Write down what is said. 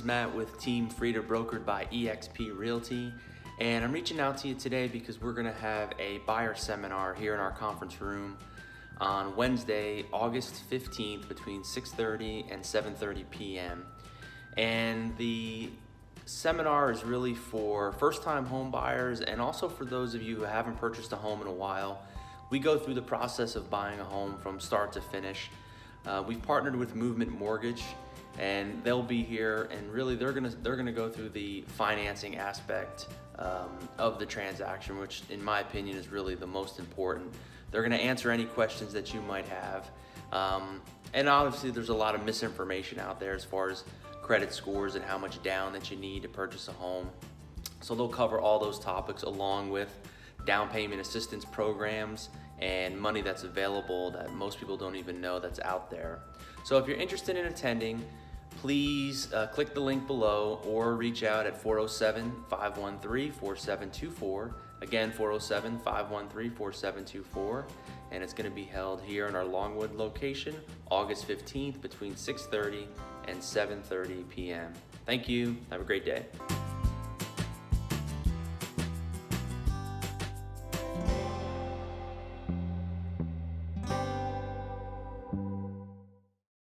is Matt with Team FREDA, brokered by eXp Realty, and I'm reaching out to you today because we're going to have a buyer seminar here in our conference room on Wednesday, August 15th between 6:30 and 7:30 p.m. And the seminar is really for first-time home buyers and also for those of you who haven't purchased a home in a while. We go through the process of buying a home from start to finish. We've partnered with Movement Mortgage, and they'll be here, and really they're gonna go through the financing aspect of the transaction, which in my opinion is really the most important. They're gonna answer any questions that you might have, and obviously there's a lot of misinformation out there as far as credit scores and how much down that you need to purchase a home. So they'll cover all those topics along with down payment assistance programs and money that's available that most people don't even know that's out there. So if you're interested in attending, please click the link below or reach out at 407-513-4724. Again, 407-513-4724. And it's going to be held here in our Longwood location, August 15th between 6:30 and 7:30 p.m. Thank you. Have a great day.